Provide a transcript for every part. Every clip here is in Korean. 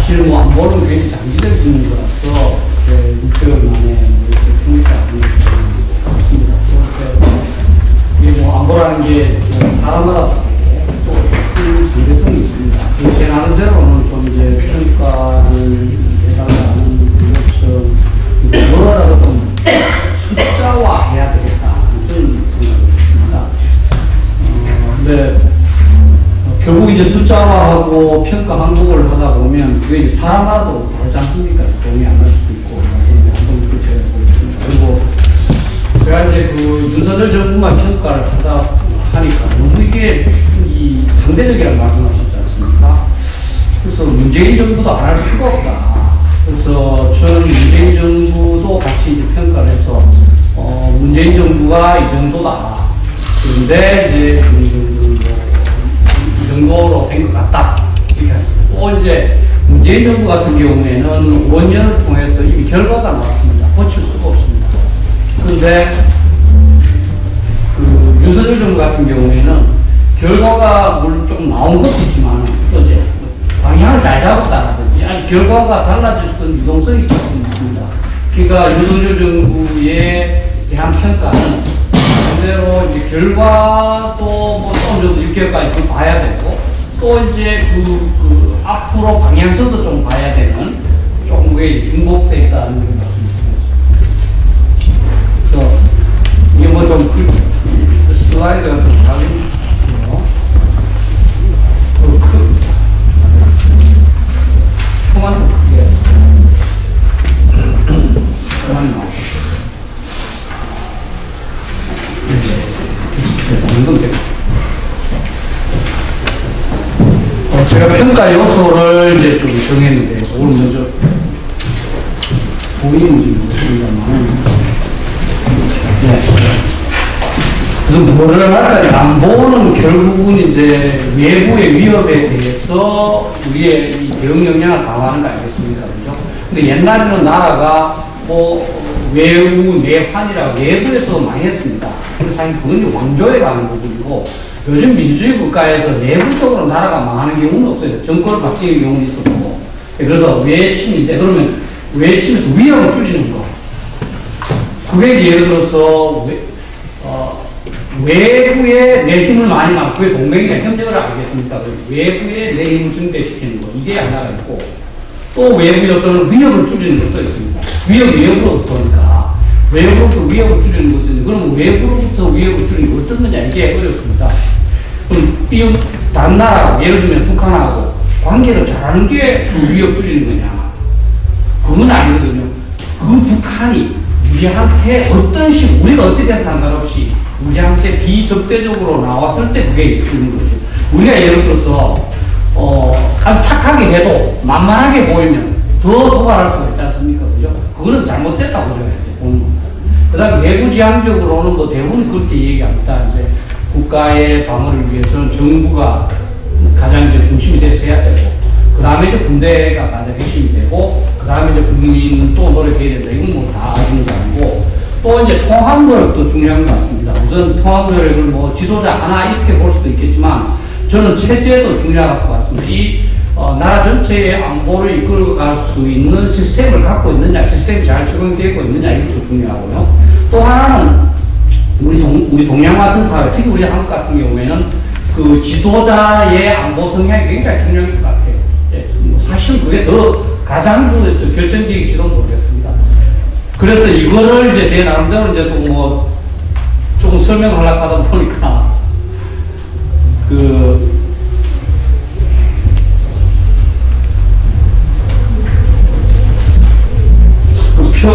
사실 뭐 안보는 굉장히 장기적인 거라서 6개월 만에 이렇게 통일이 안 되는 것 같습니다. 이게 뭐 안보라는 게 사람마다 또 상대성이 있습니다. 제 나름대로는 좀 이제 평가를 해달라는 것처럼 뭐라도 좀 숫자화해야 되겠다 그런 생각이 있습니다. 근데 결국 이제 숫자화하고 평가 항목을 하다 보면 그게 이제 사람마다도 다르지 않습니까? 동의 안 할 수도 있고 한번 그렇게 해보겠습니다. 그리고 제가 이제 그 윤석열 정부만 평가를 하니까 너무 이게 이 상대적이라는 말씀하셨지 않습니까? 그래서 문재인 정부도 안 할 수가 없다. 그래서 저는 문재인 정부도 같이 이제 평가를 해서 문재인 정부가 이 정도다. 그런데 이제 이 정도로 된 것 같다. 이렇게 하셨습니다. 또 이제 문재인 정부 같은 경우에는 원년을 통해서 이미 결과가 나왔습니다. 고칠 수가 없습니다. 그런데 그 윤석열 정부 같은 경우에는 결과가 물론 조금 나온 것도 있지만 또 이제 방향을 잘 잡았다라든지 아직 결과가 달라질 수 있는 유동성이 조금 있습니다. 그러니까 윤석열 정부에 대한 평가는 반대로 이제 결과도 뭐 어느 정도 6개월까지 좀 봐야 되고 또 이제 그 앞으로 방향성도 좀 봐야 되는 조금 그게 중복되어 있다는 걸 말씀드리겠습니다. 그래서 이게 뭐 좀 슬라이드가 좀 다른 그만 좀 크게 그만 나오고 제가 평가 요소를 이제 좀 정했는데 오늘 먼저 보이는지 모르겠습니다만 그래서 뭐를 할까? 안보는 결국은 이제 외부의 위협에 대해서 우리의 이 대응 역량을 강화하는 거 아니겠습니까? 그죠? 근데 옛날에는 나라가 뭐 외우, 내환이라고 외부에서 많이 했습니다. 근데 사실 그건 왕조에 가는 부분이고 요즘 민주주의 국가에서 내부적으로 나라가 망하는 경우는 없어요. 정권을 바뀌는 경우는 있어도. 그래서 외침인데 그러면 외침에서 위협을 줄이는 거. 그게 예를 들어서 외부에 내 힘을 많이 막, 그게 동맹이나 협력을 알겠습니까? 외부에 내 힘을 증대시키는 거. 이게 하나가 있고, 또 외부에서는 위협을 줄이는 것도 있습니다. 위협으로부터니까. 외부로부터 위협을 줄이는 것도 있는데, 그러면 외부로부터 위협을 줄이는 게 어떤 거냐? 이게 어렵습니다. 그럼, 이 다른 나라, 예를 들면 북한하고 관계를 잘하는 게 위협 줄이는 거냐? 그건 아니거든요. 그 북한이 우리한테 어떤 식, 우리가 어떻게 해서 상관없이 우리한테 비적대적으로 나왔을 때 그게 주는 거죠. 우리가 예를 들어서, 아주 착하게 해도 만만하게 보이면 더 도발할 수가 있지 않습니까? 그죠? 그거는 잘못됐다고 저는 보는 겁니다. 그 다음에 내부지향적으로는 뭐 대부분 그렇게 얘기합니다. 이제 국가의 방어를 위해서는 정부가 가장 이제 중심이 돼서 해야 되고, 그 다음에 이제 군대가 가장 핵심이 되고, 그 다음에 이제 국민은 또 노력해야 된다. 이건 뭐 다 아는 거 아니고, 또 이제 통합 노력도 중요한 것 같습니다. 우선 통합 노력을 뭐 지도자 하나 이렇게 볼 수도 있겠지만, 저는 체제도 중요할 것 같습니다. 이 나라 전체의 안보를 이끌어갈 수 있는 시스템을 갖고 있느냐, 시스템이 잘 적용되고 있느냐, 이것도 중요하고요. 또 하나는 우리 동양 같은 사회, 특히 우리 한국 같은 경우에는 그 지도자의 안보 성향이 굉장히 중요한 것 같아요. 예, 뭐 사실 그게 더 가장 그 결정적일지도 모르겠습니다. 그래서 이거를 이제 제 나름대로 이제 또 뭐 조금 설명하려고 하다 보니까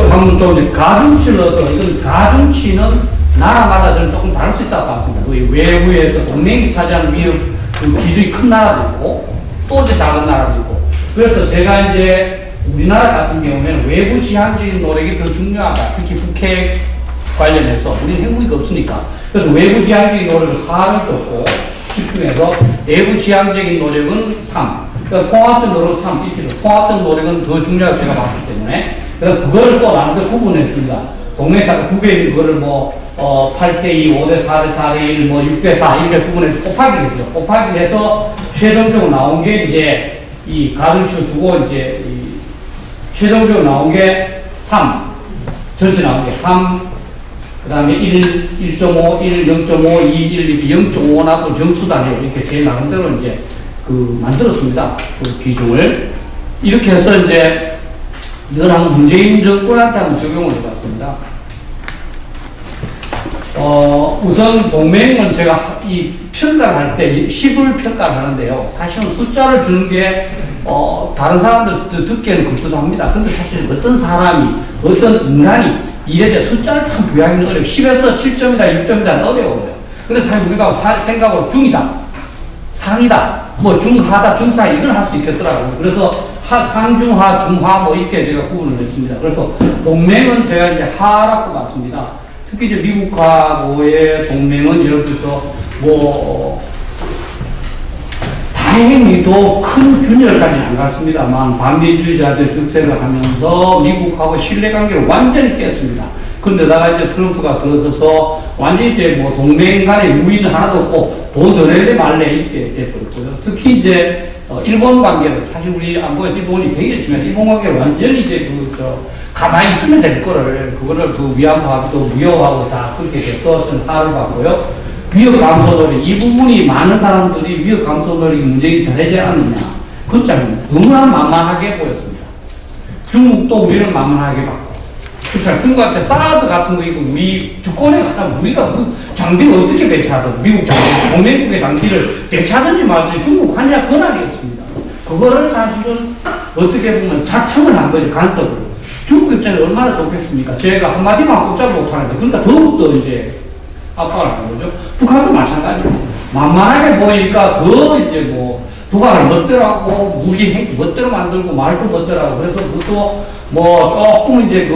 한번 좀 이제 가중치를 넣어서 이건 가중치는 나라마다 저는 조금 다를 수 있다고 봤습니다. 외부에서 동맹이 차지하는 위협 그 기준이 큰 나라도 있고 또 이제 작은 나라도 있고 그래서 제가 이제 우리나라 같은 경우에는 외부 지향적인 노력이 더 중요하다. 특히 북핵 관련해서 우리는 핵무기가 없으니까 그래서 외부 지향적인 노력을 4를 줬고 집중해서 내부 지향적인 노력은 3 그러니까 통합적 노력 3 이렇게 통합적 노력은 더 중요하다고 제가 봤기 때문에 그래서 그거를 또 나름대로 구분했습니다. 동맹사가 두 개인 그거를 뭐 8대2, 5대4, 대 4대1, 뭐 6대4 이렇게 구분해서 곱하기 했죠. 곱하기 해서 최종적으로 나온 게 이제 이 가중치를 두고 이제 이 최종적으로 나온 게 3. 전체 나온 게 3. 그 다음에 1, 1.5, 1, 0.5, 2, 1, 이렇게 0.5 나도 점수단위로 이렇게 제 나름대로 이제 만들었습니다. 그 기준을. 이렇게 해서 이제 이걸 한번 문재인 정권한테 한번 적용을 해봤습니다. 우선 동맹은 제가 이 평가를 할 때 10을 평가를 하는데요. 사실은 숫자를 주는 게, 다른 사람들 듣기에는 그렇기도 근데 사실 어떤 사람이, 어떤 인간이 이래서 숫자를 참 부여하기는 어려워요. 10에서 7점이다, 6점이다 어려워요. 근데 사실 우리가 생각으로 중이다, 상이다, 뭐 중하다, 중사 이걸 할 수 있겠더라고요. 그래서 상중하, 중하 뭐 이렇게 제가 구분을 했습니다. 그래서 동맹은 제가 이제 하라고 봤습니다. 특히 이제 미국하고의 동맹은 예를 들어서 다행히도 큰 균열까지는 안 갔습니다만 반미주의자들 득세를 하면서 미국하고 신뢰관계를 완전히 깼습니다. 그런데다가 이제 트럼프가 들어서서 완전히 이제 동맹 간의 유인은 하나도 없고 돈 더 낼래 말래 이렇게 돼버렸고요. 특히 이제 일본 관계를 사실 우리 안보에서 일본이 굉장히 중요한 일본 관계를 완전히 이제 가만히 있으면 될 거를 그거를 위안부 합의도 무효하고 다 그렇게 돼서 저는 하를 받고요. 위협 감소 노력 이 부분이 많은 사람들이 위협 감소 노력이 문제가 되지 않느냐 그렇지 않습니다. 너무나 만만하게 보였습니다. 중국도 우리를 만만하게 봤고 그렇죠. 중국한테 사드 같은 거 있고 우리 주권에 가면 우리가 그 장비를 어떻게 배치하든 미국 장비, 동맹국의 장비를 배치하든지 말든지 중국 관여할 권한이 없습니다. 그거를 사실은 어떻게 보면 자청을 한 거죠. 간섭으로. 중국 입장에 얼마나 좋겠습니까? 제가 한마디만 꼼짝 못하는데 그러니까 더욱더 이제 압박을 하는 거죠. 북한도 마찬가지입니다. 만만하게 보이니까 더 이제 도발을 멋대로하고 무기 핵 멋대로 만들고 말도 멋대로하고 그래서 그것도 조금 이제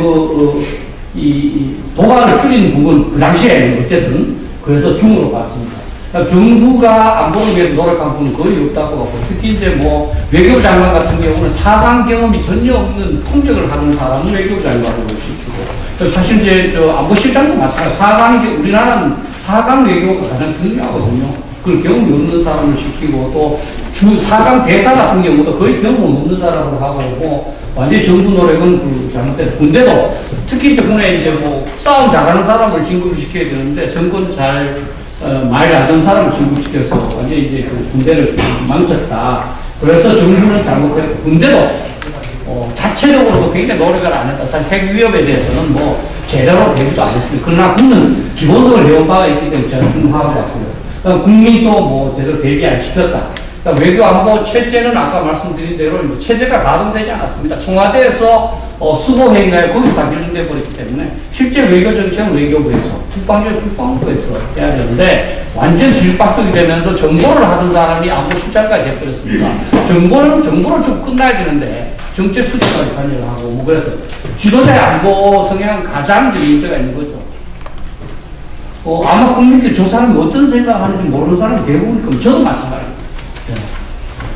이 도발을 줄이는 부분 그 당시에 어쨌든 그래서 중으로 봤습니다. 그러니까 정부가 안보를 위해서 노력한 부분은 거의 없다고 하고 특히 이제 외교부 장관 같은 경우는 4강 경험이 전혀 없는 통역을 하는 사람은 외교부 장관으로 시키고 사실 이제 안보실장도 마찬가지로 우리나라는 4강 외교가 가장 중요하거든요. 그걸 경험이 없는 사람을 시키고 또 4강 대사 같은 경우도 거의 경험 없는 사람으로 하고 완전히 정부 노력은 잘못됐고 군대도 특히 이제 군에 이제 싸움 잘하는 사람을 진급시켜야 되는데 정권 잘 말 하던 사람을 진급시켜서 완전히 이제 군대를 망쳤다. 그래서 정부는 잘못했고 군대도 자체적으로도 굉장히 노력을 안 했다. 사실 핵 위협에 대해서는 제대로 대비도 안 했습니다. 그러나 군은 기본적으로 해온 바가 있기 때문에 제가 중하고 왔고요. 국민도 제대로 대비 안 시켰다. 그러니까 외교 안보 체제는 아까 말씀드린 대로 체제가 가동되지 않았습니다. 청와대에서 수보회의가 거기서 다 결정돼 버렸기 때문에 실제 외교 정책은 외교부에서, 국방부는 국방부에서 해야 되는데 완전 뒤집박죽이 되면서 정보를 하던 사람이 안보 실장까지 해버렸습니다. 정보를 좀 끝나야 되는데 정책 수립까지 관여를 하고 그래서 지도자의 안보 성향은 가장 문제가 있는 거죠. 아마 국민들 저 사람이 어떤 생각을 하는지 모르는 사람이 대부분일 겁니다. 저도 마찬가지입니다.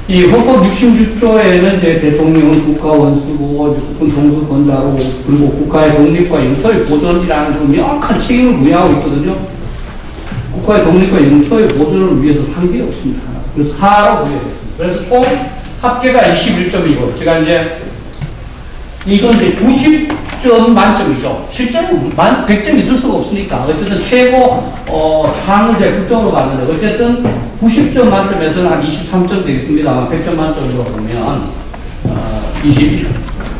이 헌법 66조에는 이제 대통령은 국가 원수고 국군 동수 권자로 그리고 국가의 독립과 영토의 보존이라는 그 명확한 책임을 부여하고 있거든요. 국가의 독립과 영토의 보존을 위해서 한 게 없습니다. 그래서 하라고 부여했습니다. 그래서 총 합계가 21점이고 제가 이제 이건 이제 90점 만점이죠. 실제는 100점 있을 수가 없으니까 어쨌든 최고 상을 제가 9점으로 갔는데 어쨌든 90점 만점에서는 한 23점 되겠습니다. 100점 만점으로 보면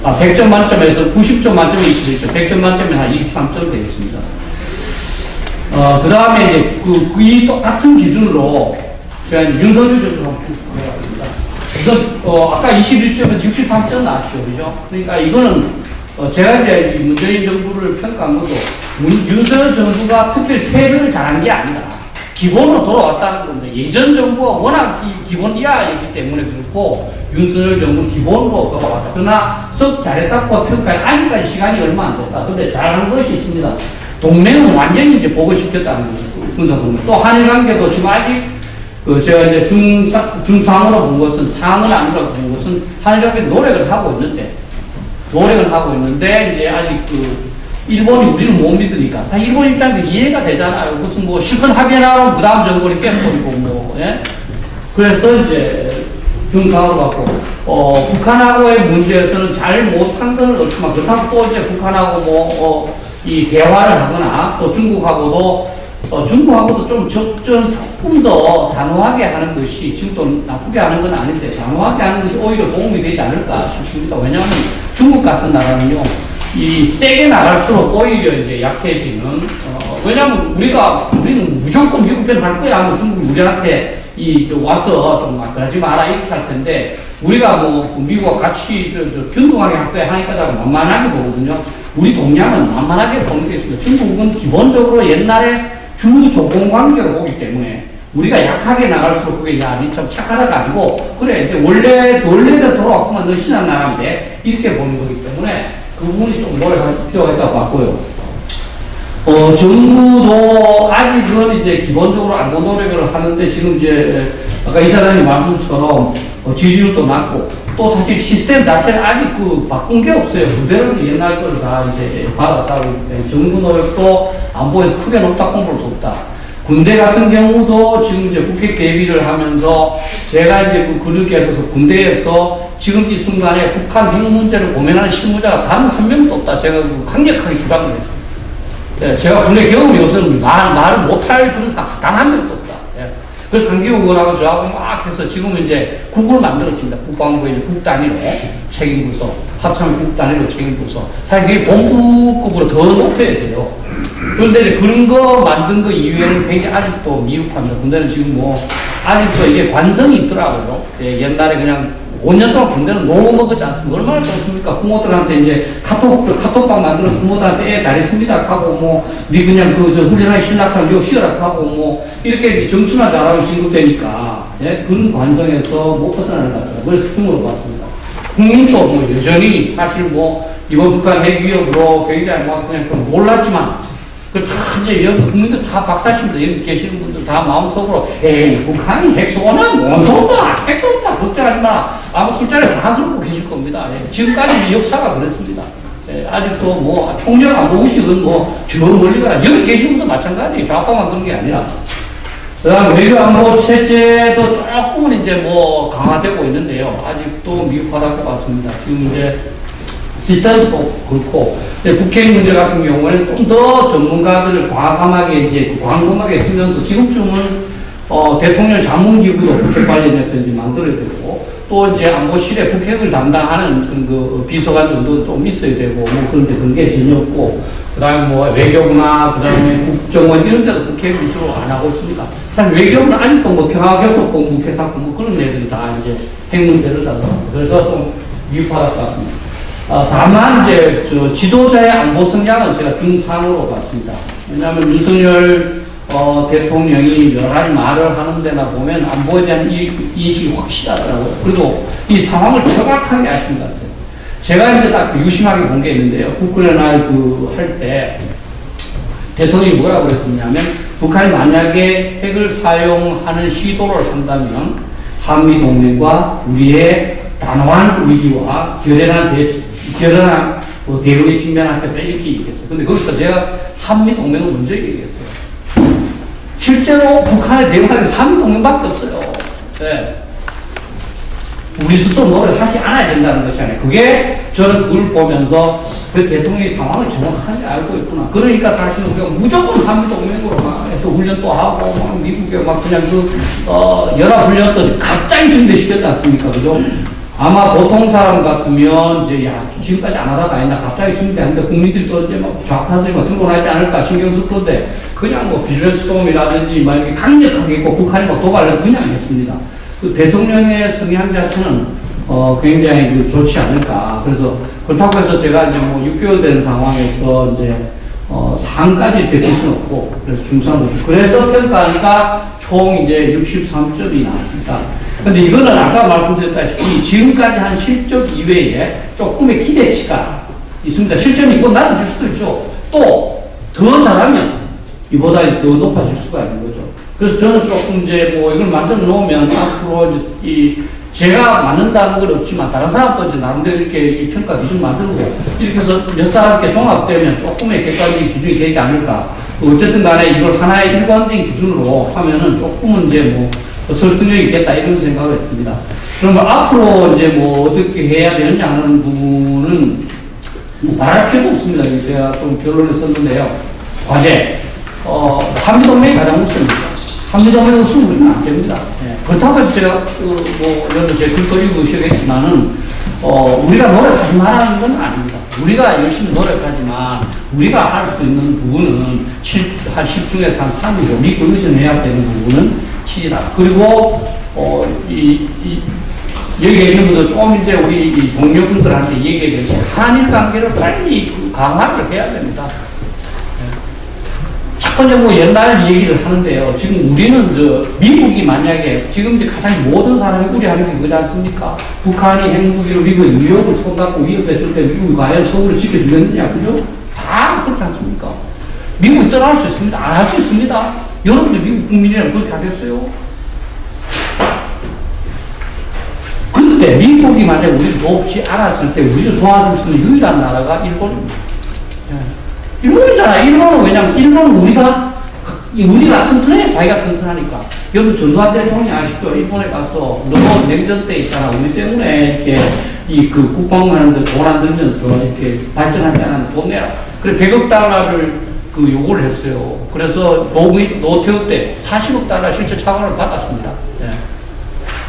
100점 만점에서 90점 만점에 21점, 100점 만점에 한 23점 되겠습니다. 그 다음에 이제 이 똑같은 기준으로 제가 이제 윤석열 정도 한번 해봤습니다. 우선 아까 21점에서 63점 나왔죠, 그죠? 그러니까 이거는 제가 이제 문재인 정부를 평가한 것도 윤석열 정부가 특별히 세를 잘한 게 아니다. 기본으로 돌아왔다는 건데 예전 정부가 워낙 기본 이하였기 때문에 그렇고 윤석열 정부는 기본으로 돌아왔다. 그러나 썩 잘했다고 평가해 아직까지 시간이 얼마 안 됐다. 근데 잘한 것이 있습니다. 동맹은 완전히 이제 복원시켰다는 분석입니다. 또 한일 관계도 지금 아직 제가 이제 중상으로 본 것은 상은 아니라고 본 것은 한일 관계 노력을 하고 있는데 이제 아직 일본이 우리를 못 믿으니까 사실 일본 입장도 이해가 되잖아요. 무슨 실컷 합의해 나가면 그 다음 정권이 깨버리고 예? 그래서 이제 중상으로 봤고, 북한하고의 문제에서는 잘 못한 건 없지만, 그렇다고 또 이제 북한하고 이 대화를 하거나, 또 중국하고도 좀 접전 조금 더 단호하게 하는 것이, 지금도 나쁘게 하는 건 아닌데, 단호하게 하는 것이 오히려 도움이 되지 않을까 싶습니다. 왜냐하면 중국 같은 나라는요, 이 세게 나갈수록 오히려 이제 약해지는, 왜냐하면 우리는 무조건 미국 편 할 거야 하면 중국이 우리한테 와서 좀 막 그러지 마라 이렇게 할 텐데, 우리가 미국과 같이 균등하게 할 거야 하니까 잘 만만하게 보거든요. 우리 동양은 만만하게 보는 게 있습니다. 중국은 기본적으로 옛날에 주 조공 관계로 보기 때문에 우리가 약하게 나갈수록 그게 참 착하다가 아니고, 그래, 이제 원래대로 돌아왔구만, 너 신한 나라인데, 이렇게 보는 거기 때문에 그 부분이 좀 노력할 필요가 있다고 봤고요. 정부도 아직은 이제 기본적으로 안보 노력을 하는데, 지금 이제 아까 이사장님 말씀처럼 지지율도 낮고, 또 사실 시스템 자체를 아직 바꾼 게 없어요. 그대로 옛날 걸 다 이제 받아서 정부 노력도 안보에서 크게 높다, 콤보를 줬다. 군대 같은 경우도 지금 이제 국회 대비를 하면서 제가 이제 글을 써서 군대에서 지금 이 순간에 북한 핵 문제를 고민하는 실무자가 단 한 명도 없다. 제가 강력하게 주장을 했습니다. 예, 제가 군대 경험이 없었는데 말을 못할 그런 사람 단 한 명도 없다. 예. 그래서 한기호 의원하고 저하고 막 해서 지금 이제 국을 만들었습니다. 국방부 이제 국단위로 책임부서, 합참의 국단위로 책임부서. 사실 그게 본부급으로 더 높여야 돼요. 그런데 이제 그런 거 만든 거 이후에는 굉장히 아직도 미흡합니다. 군대는 지금 아직도 이게 관성이 있더라고요. 예, 옛날에 그냥 5년 동안 군대는 노고 먹었지 않습니까? 얼마나 좋습니까? 부모들한테 이제 카톡방 만들어서 부모들한테 잘했습니다 하고, 니 그냥 훈련하기 신락하면 요 쉬어라 하고, 이렇게 정치만 잘하면 진급되니까, 예? 그런 관성에서 못 벗어나는 것 같아요. 그래서 중으로 봤습니다. 국민도 여전히 사실 이번 북한 핵 위협으로 굉장히 그냥 좀 놀랐지만, 이제 여기 국민들 다 박사십니다. 여기 계시는 분들 다 마음속으로, 에이, 북한이 핵 쏘나? 못 쏜다! 핵도 없다! 걱정하지 마! 아마 술자리에 다 그러고 계실 겁니다. 예. 지금까지 역사가 그랬습니다. 예. 아직도 총력 안 보시건 저 멀리 가. 여기 계신 분도 마찬가지예요. 좌파만 그런 게 아니라. 그 다음 외교안보 체제도 조금은 이제 강화되고 있는데요. 아직도 미흡하다고 봤습니다. 지금 이제 시스템도 그렇고, 북핵 문제 같은 경우에는 좀 더 전문가들을 광범하게 쓰면서 지금쯤은 대통령 자문기구도 북핵 관련해서 이제 만들어야 되고, 또 이제 안보실에 북핵을 담당하는 비서관 정도 좀 있어야 되고, 그런데 그런 게 전혀 없고, 그 다음에 외교부나, 그 다음에 국정원 이런 데도 북핵 위주로 안 하고 있습니다. 사실 외교부는 아직도 평화교섭본부, 개사부 그런 애들이 다 이제 핵 문제를 다뤄요. 그래서 좀 미흡하다 것 같습니다. 다만 이제 지도자의 안보 성향은 제가 중상으로 봤습니다. 왜냐하면 윤석열 대통령이 여러 가지 말을 하는 데나 보면 안보에 대한 인식이 확실하더라고요. 그리고 이 상황을 정확하게 아시는 것 같아요. 제가 이제 딱 유심하게 본 게 있는데요. 국군의날 할 때 대통령이 뭐라고 그랬었냐면, 북한이 만약에 핵을 사용하는 시도를 한다면 한미동맹과 우리의 단호한 의지와 결연한 대응에 직면할 것이다 이렇게 얘기했어요. 근데 거기서 제가 한미동맹을 먼저 얘기했어요. 실제로 북한에 대응하기 위해서 한미동맹밖에 없어요. 네. 우리 스스로 노력하지 않아야 된다는 것이 아니에요. 그게 저는 그걸 보면서 대통령이 상황을 정확하게 알고 있구나. 그러니까 사실은 우리가 무조건 한미동맹으로 해서 훈련도 하고 미국에 그냥 연합훈련도 갑자기 준비시켰지 않습니까? 그죠? 아마 보통 사람 같으면 지금까지 안 하다가 아니다. 갑자기 준비하는데 국민들이 또 이제 좌파들이 들고 나지 않을까 신경 쓸 건데, 그냥 비즈니스톰이라든지 이렇게 강력하게 있고 북한이 도발을 그냥 했습니다. 그 대통령의 성향 자체는 굉장히 좋지 않을까. 그래서 그렇다고 해서 제가 이제 6개월 된 상황에서 이제 상까지 이렇게 줄 수는 없고, 그래서 중상으로. 그래서 평가하니까 총 이제 63점이 나왔습니다. 근데 이거는 아까 말씀드렸다시피 지금까지 한 실적 이외에 조금의 기대치가 있습니다. 실점이 있고 낮아질 수도 있죠. 또 더 잘하면 이보다 더 높아질 수가 있는 거죠. 그래서 저는 조금 이제 이걸 만들어 놓으면 앞으로 제가 맞는다는 건 없지만 다른 사람도 이제 나름대로 이렇게 평가 기준 만들고 이렇게 해서 몇 사람께 종합되면 조금의 객관적인 기준이 되지 않을까. 어쨌든 간에 이걸 하나의 일관된 기준으로 하면은 조금은 이제 설득력이 있겠다 이런 생각을 했습니다. 그러면 앞으로 이제 뭐 어떻게 해야 되느냐 하는 부분은 뭐 말할 필요도 없습니다. 제가 좀 결론을 썼는데요. 과제. 한미동맹이 가장 우선입니다. 한미동맹이 없으면 우리는 안 됩니다. 예. 그렇다고 해서 제가, 여러분 제 글도 읽으시겠지만은, 우리가 노력하지 말라는 건 아닙니다. 우리가 열심히 노력하지만, 우리가 할 수 있는 부분은 한 10 중에서 한 3이고, 믿고 의존해야 되는 부분은 7이다. 그리고, 여기 계신 분들 조금 이제 우리 동료분들한테 얘기해야되지 한일 관계를 빨리 강화를 해야 됩니다. 자꾸 이제 뭐 옛날 얘기를 하는데요. 지금 우리는 미국이 만약에 지금 이제 가장 모든 사람이 우려하는 게 그지 않습니까? 북한이 핵무기로 미국의 위협을 손잡고 위협했을 때 미국이 과연 서울을 지켜주겠느냐, 그죠? 다 그렇지 않습니까? 미국이 떠날 수 있습니다. 안 할 수 있습니다. 여러분들 미국 국민이라면 그렇게 하겠어요? 그때 미국이 만약 우리를 돕지 않았을 때 우리를 도와줄 수 있는 유일한 나라가 일본입니다. 일본이잖아. 일본은 왜냐면 일본은 우리가 튼튼해. 자기가 튼튼하니까. 여러분 전두환 대통령이 아시죠? 일본에 가서 너무 냉전 때 있잖아. 우리 때문에 이렇게 그 국방하는데 돈 안 들면서 이렇게 발전하지 않았는데 돈 내라. 그래 100억 달러를 요구를 했어요. 그래서 노태우 때 40억 달러 실제 차관을 받았습니다.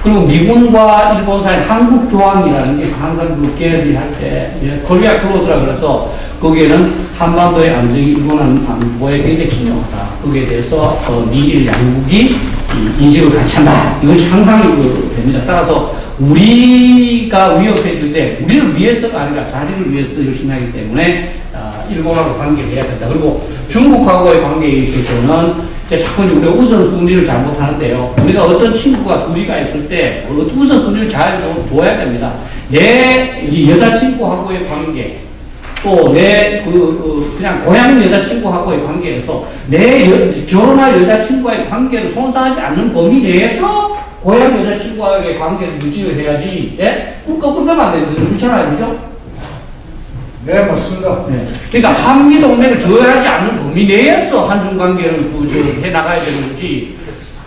그리고 미군과 일본 사이 한국 조항이라는 게 항상 그 계획을 할 때, 코리아 클로즈라 그래서 거기에는 한반도의 안정이 일본 안보에 굉장히 중요하다. 거기에 대해서 미일 양국이 인식을 같이 한다. 이것이 항상 됩니다. 따라서 우리가 위협해줄 때 우리를 위해서가 아니라 자리를 위해서 열심히 하기 때문에 일본하고 관계를 해야 된다. 그리고 중국하고의 관계에 있어서는 자꾸 우리가 우선순위를 잘못하는데요. 우리가 어떤 친구가 둘이가 있을 때 우선순위를 잘 둬야 됩니다. 내 여자친구하고의 관계, 또 내 그냥 고향 여자친구하고의 관계에서 내 결혼할 여자친구와의 관계를 손상하지 않는 범위 내에서 고향 여자친구와의 관계를 유지를 해야지, 예? 그러면 안 되거든요. 그렇잖아요. 그죠? 네, 맞습니다. 네. 그러니까 한미동맹을 저해하지 않는 범위 내에서 한중관계를 해나가야 되는 거지,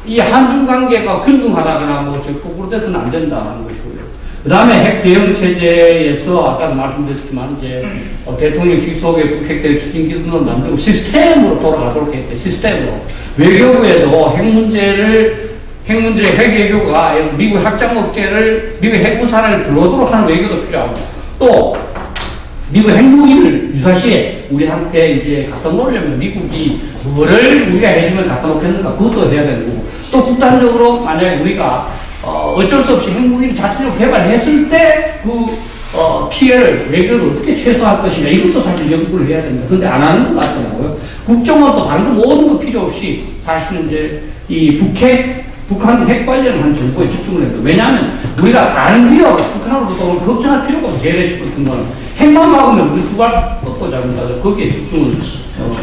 이 한중관계가 균등하다거나 거꾸로 돼서는 안 된다는 것이고요. 그 다음에 핵 대응 체제에서 아까도 말씀드렸지만, 이제 대통령 직속에 북핵 추진 기준을 만들고 시스템으로 돌아가도록 했대, 시스템으로. 외교부에도 핵 외교가 미국 핵장 억제를, 미국 핵우산을 들어오도록 하는 외교도 필요하고, 또 미국 핵무기를 유사시에 우리한테 이제 갖다 놓으려면 미국이 뭐를 우리가 해주면 갖다 놓겠는가, 그것도 해야 되는 거고, 또 국단적으로 만약에 우리가 어쩔 수 없이 핵무기를 자체로 개발했을 때 피해를, 외교를 어떻게 최소화할 것이냐, 이것도 사실 연구를 해야 됩니다. 근데 안 하는 것 같더라고요. 국정원도 다른 거 모든 거 필요 없이 사실은 이제 이 북한 핵 관련한 정보에 집중을 해요. 왜냐하면 우리가 다른 위협, 북한으로부터 걱정할 필요가 없어. 재래식 같은 거는. 핵만 막으면 우리 두발 뻗고 잡는다. 거기에 집중을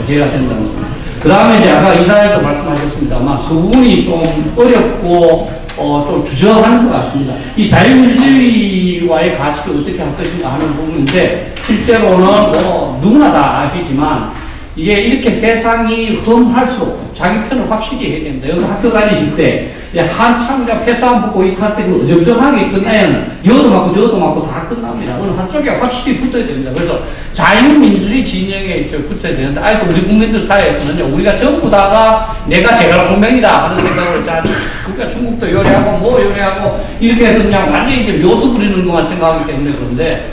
해야 된다는 거죠. 그 다음에 이제 아까 이사회도 말씀하셨습니다만 그 부분이 좀 어렵고 좀 주저하는 것 같습니다. 이 자유민주주의와의 가치를 어떻게 할 것인가 하는 부분인데 실제로는 누구나 다 아시지만 이게 이렇게 세상이 험할수록 자기 편을 확실히 해야 됩니다. 여기 학교 다니실 때 한참 패싸움 붙고 이할 때 어정쩡하게 있던 애는 여도 맞고 저도 맞고 다 끝납니다. 오늘 한쪽에 확실히 붙어야 됩니다. 그래서 자유민주주의 진영에 붙어야 되는데 아직도 우리 국민들 사이에서는요, 우리가 전부 다가 내가 제갈공명이다 하는 생각을 했잖아요. 그러니까 중국도 요리하고 요리하고 이렇게 해서 그냥 완전히 이제 묘수 부리는 것만 생각하기 때문에 그런데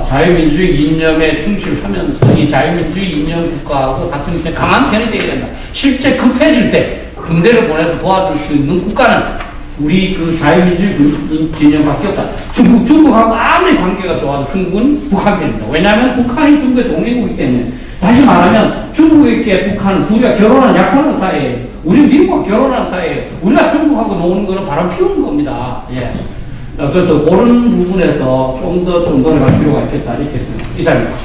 자유민주주의 이념에 충실하면서 이 자유민주주의 이념 국가하고 같은 강한 편이 되어야 된다. 실제 급해질 때 군대를 보내서 도와줄 수 있는 국가는 우리 그 자유민주주의 진영밖에 없다. 중국하고 아무리 관계가 좋아도 중국은 북한 편입니다. 왜냐하면 북한이 중국의 동맹국이기 때문에. 다시 말하면 중국에게 북한은 우리가 결혼한 약혼한 사이에요. 우리는 미국과 결혼한 사이에요. 우리가 중국하고 노는 거는 바람 피우는 겁니다. 예. 그래서 그런 부분에서 좀 더 노력할 필요가 있겠다 이렇게 생각합니다. 이상입니다.